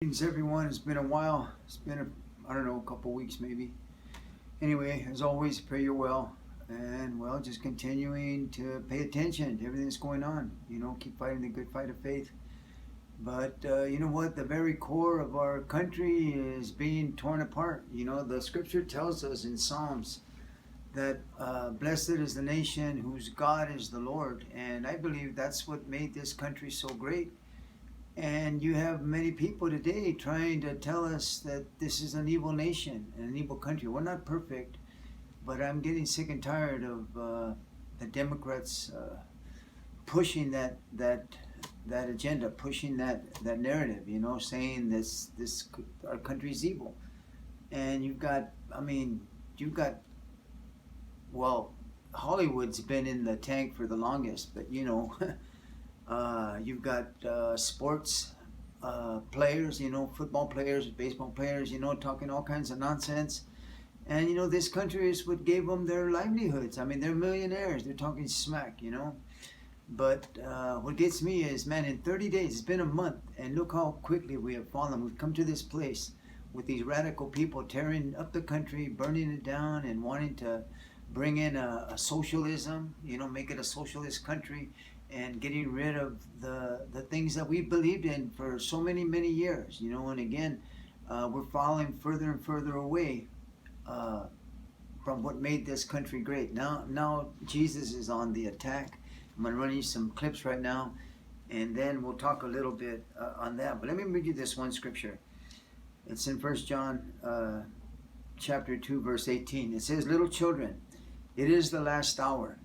Greetings, everyone. It's been a while. It's been, I don't know, a couple weeks maybe. Anyway, as always, pray you're well. And, well, just continuing to pay attention to everything that's going on. You know, keep fighting the good fight of faith. But you know what? The very core of our country is being torn apart. You know, the scripture tells us in Psalms that blessed is the nation whose God is the Lord. And I believe that's what made this country so great. And you have many people today trying to tell us that this is an evil nation, an evil country. We're not perfect, but I'm getting sick and tired of the Democrats pushing that agenda, pushing that narrative. You know, saying this our country's evil. And well, Hollywood's been in the tank for the longest, but you know. You've got sports players, you know, football players, baseball players, you know, talking all kinds of nonsense. And, you know, this country is what gave them their livelihoods. I mean, they're millionaires. They're talking smack, you know. But what gets me is, man, in 30 days, it's been a month, and look how quickly we have fallen. We've come to this place with these radical people tearing up the country, burning it down, and wanting to bring in a socialism, you know, make it a socialist country, and getting rid of the things that we believed in for so many years, you know. And again, we're falling further and further away from what made this country great. Now Jesus is on the attack. I'm going to run you some clips right now, and then we'll talk a little bit on that. But let me read you this one scripture. It's in 1 John chapter 2, verse 18. It says, "Little children, it is the last hour.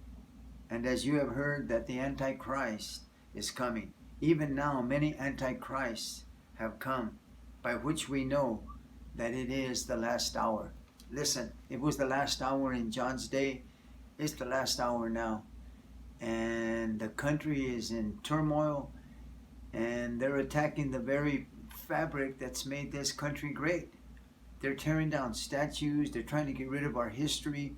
And as you have heard that the Antichrist is coming, even now many Antichrists have come, by which we know that it is the last hour." Listen, it was the last hour in John's day. It's the last hour now. And the country is in turmoil, and they're attacking the very fabric that's made this country great. They're tearing down statues. They're trying to get rid of our history.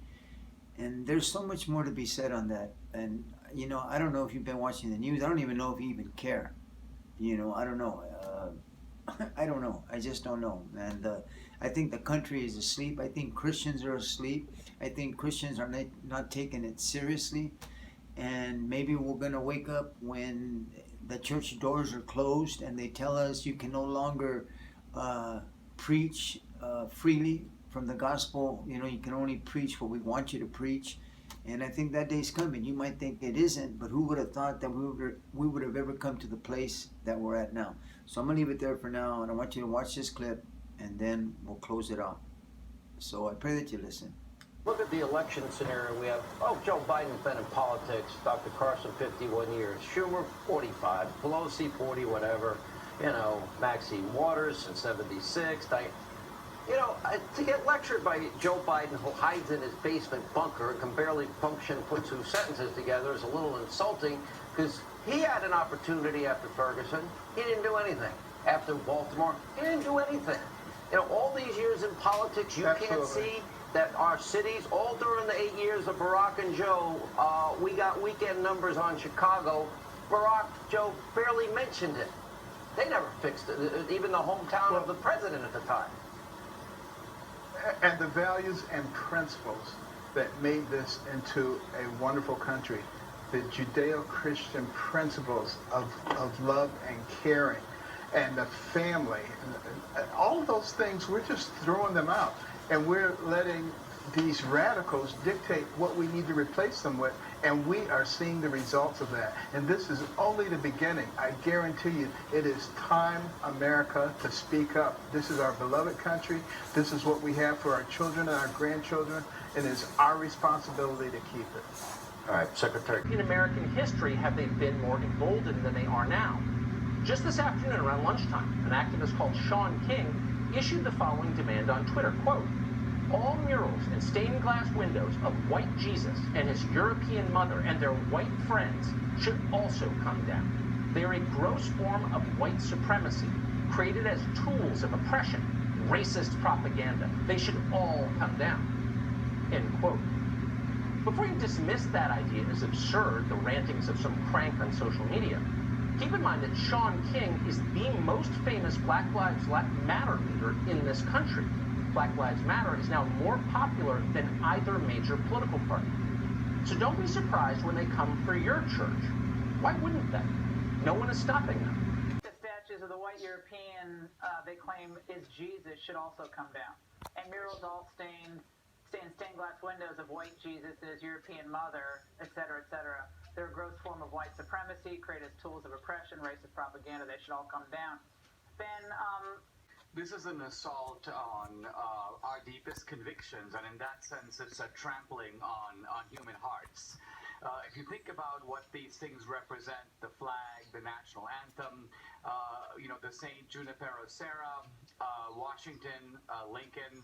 And there's so much more to be said on that. And, you know, I don't know if you've been watching the news. I don't even know if you even care. You know, I don't know. I don't know. I just don't know. And I think the country is asleep. I think Christians are asleep. I think Christians are not taking it seriously. And maybe we're going to wake up when the church doors are closed and they tell us you can no longer preach freely from the gospel. You know, you can only preach what we want you to preach. And I think that day's coming. You might think it isn't, but who would have thought that we would have ever come to the place that we're at now? So I'm going to leave it there for now, and I want you to watch this clip, and then we'll close it off. So I pray that you listen. Look at the election scenario we have. Oh, Joe Biden's been in politics. Dr. Carson, 51 years. Schumer, 45. Pelosi, 40, whatever. You know, Maxine Waters since 76. You know, to get lectured by Joe Biden, who hides in his basement bunker and can barely function, put two sentences together, is a little insulting, because he had an opportunity after Ferguson. He didn't do anything. After Baltimore, he didn't do anything. You know, all these years in politics, you can't see that our cities, all during the 8 years of Barack and Joe, we got weekend numbers on Chicago. Barack, Joe barely mentioned it. They never fixed it, even the hometown of the president at the time. And the values and principles that made this into a wonderful country, the Judeo-Christian principles of love and caring and the family, and all of those things, we're just throwing them out. And we're letting these radicals dictate what we need to replace them with, and we are seeing the results of that. And this is only the beginning. I guarantee you, it is time, America, to speak up. This is our beloved country. This is what we have for our children and our grandchildren, and it's our responsibility to keep it. All right, Secretary. In American history, have they been more emboldened than they are now? Just this afternoon around lunchtime, an activist called Sean King issued the following demand on Twitter, quote, "All murals and stained glass windows of white Jesus and his European mother and their white friends should also come down. They are a gross form of white supremacy, created as tools of oppression, racist propaganda. They should all come down." End quote. Before you dismiss that idea as absurd, the rantings of some crank on social media, Keep in mind that Shaun King is the most famous Black Lives Matter leader in this country. Black Lives Matter is now more popular than either major political party. So don't be surprised when they come for your church. Why wouldn't they? No one is stopping them. The statues of the white European they claim is Jesus should also come down. And murals all stained glass windows of white Jesus, his European mother, etc., etc. They're a gross form of white supremacy, created as tools of oppression, racist propaganda. They should all come down. Ben, This is an assault on our deepest convictions, and in that sense, it's a trampling on human hearts. If you think about what these things represent, the flag, the national anthem, the St. Junipero Serra, Washington, Lincoln,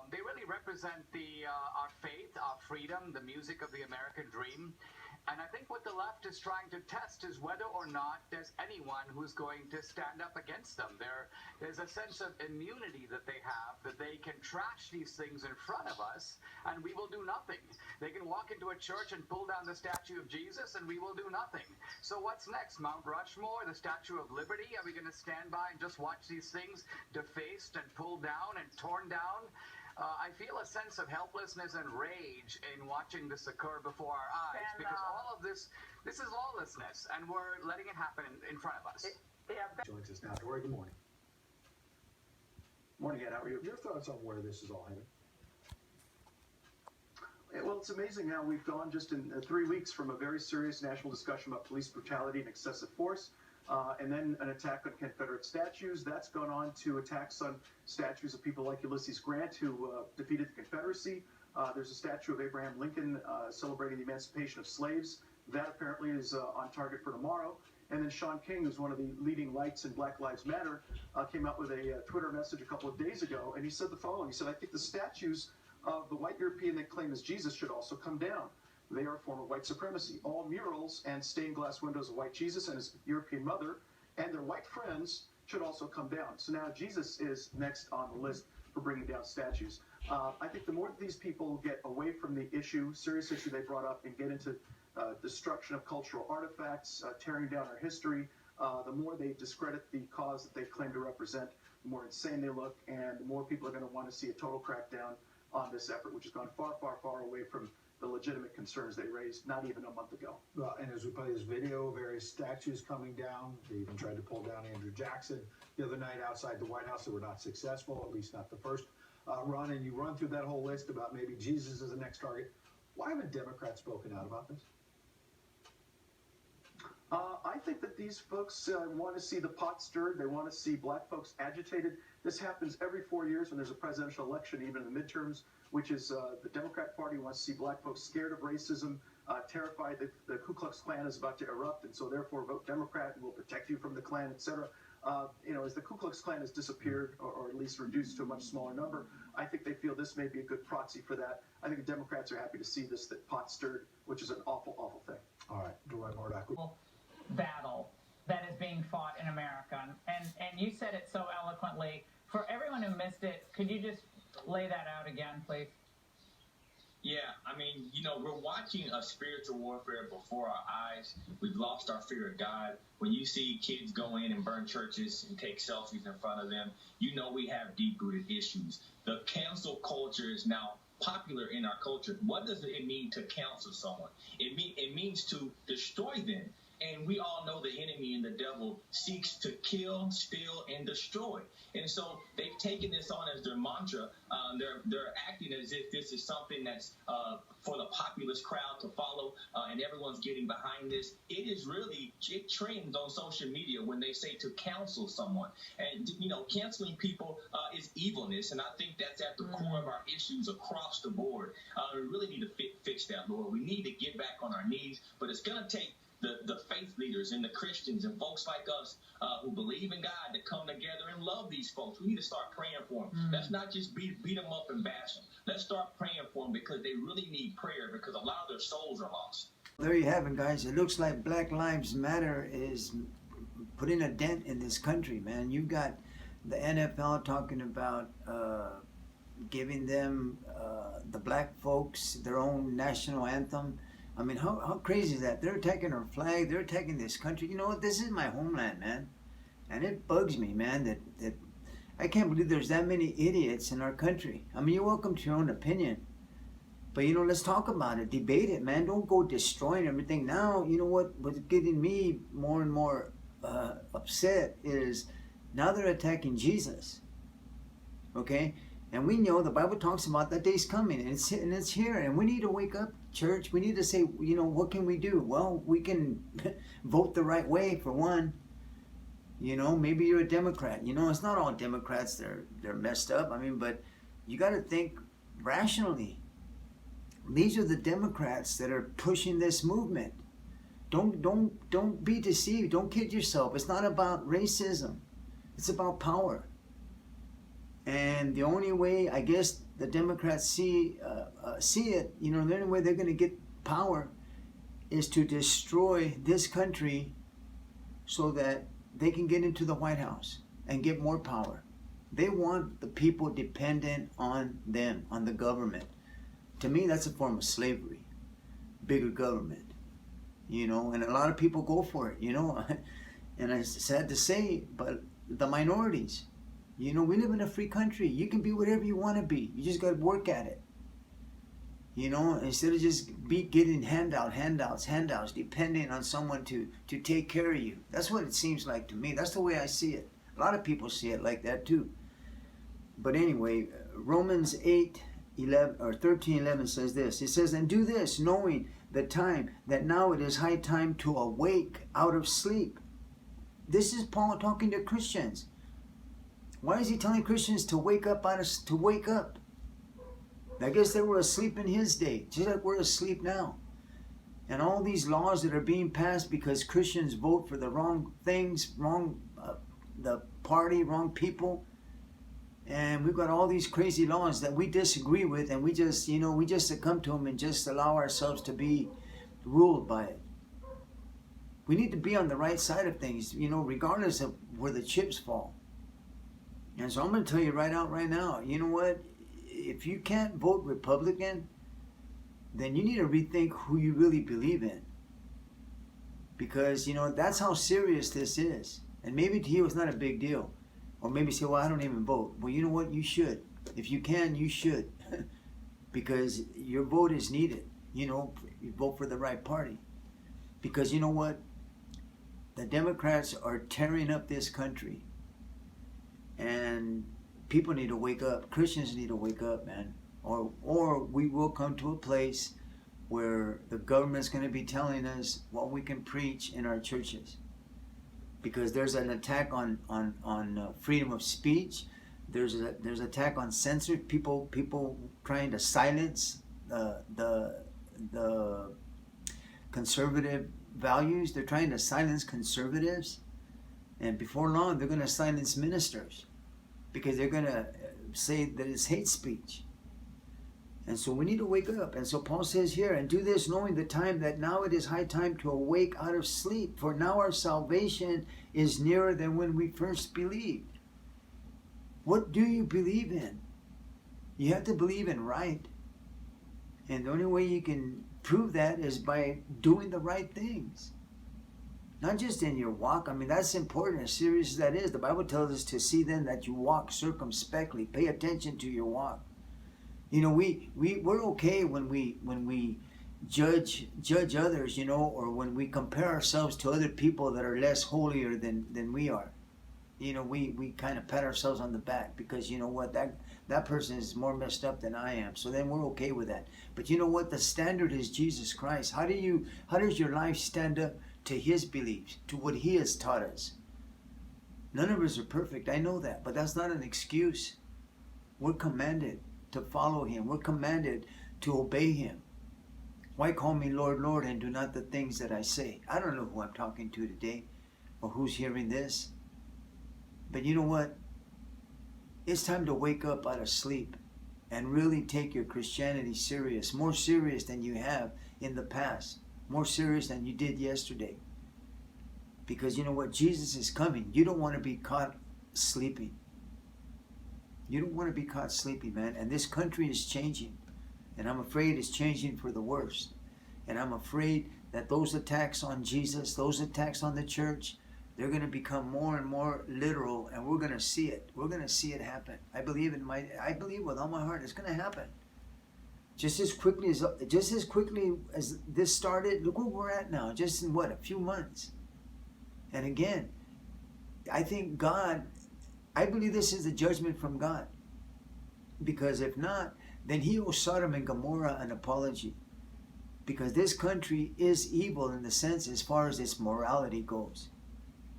they really represent our faith, our freedom, the music of the American dream. And I think what the left is trying to test is whether or not there's anyone who's going to stand up against them. There's a sense of immunity that they have, that they can trash these things in front of us, and we will do nothing. They can walk into a church and pull down the statue of Jesus, and we will do nothing. So what's next? Mount Rushmore, the Statue of Liberty? Are we going to stand by and just watch these things defaced and pulled down and torn down? I feel a sense of helplessness and rage in watching this occur before our eyes, because all of this is lawlessness, and we're letting it happen in front of us. Joins us now. Dory, good morning. Morning, Ed. How are you? Your thoughts on where this is all headed? Well, it's amazing how we've gone just in 3 weeks from a very serious national discussion about police brutality and excessive force, and then an attack on Confederate statues. That's gone on to attacks on statues of people like Ulysses Grant, who defeated the Confederacy. There's a statue of Abraham Lincoln celebrating the emancipation of slaves. That apparently is on target for tomorrow. And then Shaun King, who's one of the leading lights in Black Lives Matter, came out with a Twitter message a couple of days ago, and he said the following. He said, "I think the statues of the white European they claim is Jesus should also come down. They are a form of white supremacy. All murals and stained glass windows of white Jesus and his European mother and their white friends should also come down." So now Jesus is next on the list for bringing down statues. I think the more that these people get away from the serious issue they brought up, and get into destruction of cultural artifacts, tearing down our history, the more they discredit the cause that they claim to represent, the more insane they look, and the more people are going to want to see a total crackdown on this effort, which has gone far, far, far away from the legitimate concerns they raised not even a month ago. And as we play this video, various statues coming down. They even tried to pull down Andrew Jackson the other night outside the White House. They were not successful, at least not the first run. And you run through that whole list about maybe Jesus is the next target. Why haven't Democrats spoken out about this? I think that these folks want to see the pot stirred. They want to see black folks agitated. This happens every 4 years when there's a presidential election, even in the midterms, which is the Democrat Party wants to see black folks scared of racism, terrified that the Ku Klux Klan is about to erupt, and so therefore vote Democrat and we'll protect you from the Klan, etc. As the Ku Klux Klan has disappeared, or at least reduced to a much smaller number, I think they feel this may be a good proxy for that. I think the Democrats are happy to see this, that pot stirred, which is an awful, awful thing. All right, Dory Murdoch. battle that is being fought in America. And you said it so eloquently. For everyone who missed it, could you just lay that out again, please? Yeah, I mean, we're watching a spiritual warfare before our eyes. We've lost our fear of God. When you see kids go in and burn churches and take selfies in front of them, we have deep-rooted issues. The cancel culture is now popular in our culture. What does it mean to cancel someone? It means to destroy them. And we all know the enemy and the devil seeks to kill, steal, and destroy. And so they've taken this on as their mantra. They're acting as if this is something that's for the populist crowd to follow, and everyone's getting behind this. It trends on social media when they say to counsel someone. And, canceling people is evilness, and I think that's at the core of our issues across the board. We really need to fix that, Lord. We need to get back on our knees, but it's going to take the faith leaders and the Christians and folks like us who believe in God to come together and love these folks. We need to start praying for them. Let's not just beat them up and bash them. Let's start praying for them because they really need prayer, because a lot of their souls are lost. There you have it, guys. It looks like Black Lives Matter is putting a dent in this country, man. You've got the NFL talking about giving them, the black folks, their own national anthem. I mean, how crazy is that? They're attacking our flag. They're attacking this country. You know what? This is my homeland, man. And it bugs me, man, that I can't believe there's that many idiots in our country. I mean, you're welcome to your own opinion. But, you know, let's talk about it. Debate it, man. Don't go destroying everything. Now, you know what's getting me more and more upset is now they're attacking Jesus. Okay? And we know the Bible talks about that day's coming, and it's here. And we need to wake up, church. We need to say, you know, what can we do? Well, we can vote the right way, for one. You know, maybe you're a Democrat. You know, it's not all Democrats. They're messed up. I mean, but you got to think rationally. These are the Democrats that are pushing this movement. Don't be deceived. Don't kid yourself. It's not about racism. It's about power. And the only way, I guess, the Democrats see it, you know, the only way they're going to get power is to destroy this country so that they can get into the White House and get more power. They want the people dependent on them, on the government. To me, that's a form of slavery. Bigger government. You know, and a lot of people go for it, you know. And it's sad to say, but the minorities, you know, we live in a free country. You can be whatever you want to be. You just got to work at it. You know, instead of just getting handouts, depending on someone to take care of you. That's what it seems like to me. That's the way I see it. A lot of people see it like that too. But anyway, Romans 13:11 says this. It says, and do this, knowing the time, that now it is high time to awake out of sleep. This is Paul talking to Christians. Why is he telling Christians to wake up? I guess they were asleep in his day, just like we're asleep now. And all these laws that are being passed because Christians vote for the wrong things, the party, wrong people. And we've got all these crazy laws that we disagree with, and we just succumb to them and just allow ourselves to be ruled by it. We need to be on the right side of things, you know, regardless of where the chips fall. And so I'm going to tell you right now, you know what? If you can't vote Republican, then you need to rethink who you really believe in. Because, you know, that's how serious this is. And maybe to you it's not a big deal. Or maybe say, well, I don't even vote. Well, you know what? You should. If you can, you should. Because your vote is needed. You know, you vote for the right party. Because you know what? The Democrats are tearing up this country. And people need to wake up. Christians need to wake up, man. Or we will come to a place where the government's going to be telling us what we can preach in our churches. Because there's an attack on freedom of speech. There's an attack on censored people trying to silence the conservative values. They're trying to silence conservatives, and before long they're going to silence ministers because they're going to say that it's hate speech. And so we need to wake up. And so Paul says here, and do this knowing the time that now it is high time to awake out of sleep. For now our salvation is nearer than when we first believed. What do you believe in? You have to believe in right. And the only way you can prove that is by doing the right things. Not just in your walk. I mean, that's important, as serious as that is. The Bible tells us to see then that you walk circumspectly. Pay attention to your walk. You know, we're okay when we judge others, you know, or when we compare ourselves to other people that are less holier than we are. You know, we kind of pat ourselves on the back because, you know what, that person is more messed up than I am. So then we're okay with that. But you know what? The standard is Jesus Christ. How does your life stand up to his beliefs, to what he has taught us? None of us are perfect. I know that, but that's not an excuse. We're commanded to follow him. We're commanded to obey him. Why call me Lord, Lord, and do not the things that I say? I don't know who I'm talking to today or who's hearing this. But you know what? It's time to wake up out of sleep and really take your Christianity serious. More serious than you have in the past. More serious than you did yesterday. Because you know what? Jesus is coming. You don't want to be caught sleeping. You don't want to be caught sleeping, man. And this country is changing. And I'm afraid it's changing for the worst. And I'm afraid that those attacks on Jesus, those attacks on the church, they're going to become more and more literal, and we're going to see it. We're going to see it happen. I believe with all my heart it's going to happen. Just as quickly as this started, look where we're at now. Just in a few months. And again, I believe this is a judgment from God. Because if not, then he owes Sodom and Gomorrah an apology. Because this country is evil in the sense as far as its morality goes.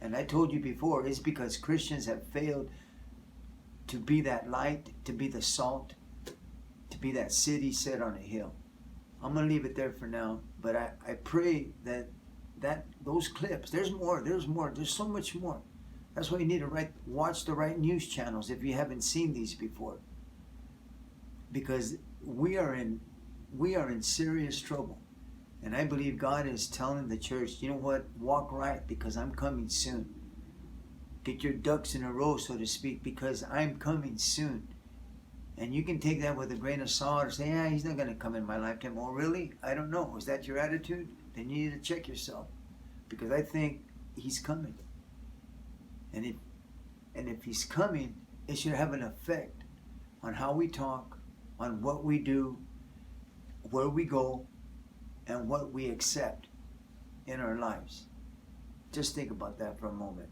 And I told you before, it's because Christians have failed to be that light, to be the salt, to be that city set on a hill. I'm going to leave it there for now. But I pray that those clips, there's so much more. That's why you need to watch the right news channels if you haven't seen these before. Because we are in serious trouble. And I believe God is telling the church, you know what, walk right because I'm coming soon. Get your ducks in a row, so to speak, because I'm coming soon. And you can take that with a grain of salt or say, yeah, he's not going to come in my lifetime. Oh, really? I don't know. Is that your attitude? Then you need to check yourself. Because I think he's coming. And if he's coming, it should have an effect on how we talk, on what we do, where we go, and what we accept in our lives. Just think about that for a moment.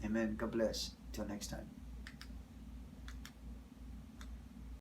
Amen. God bless. Till next time.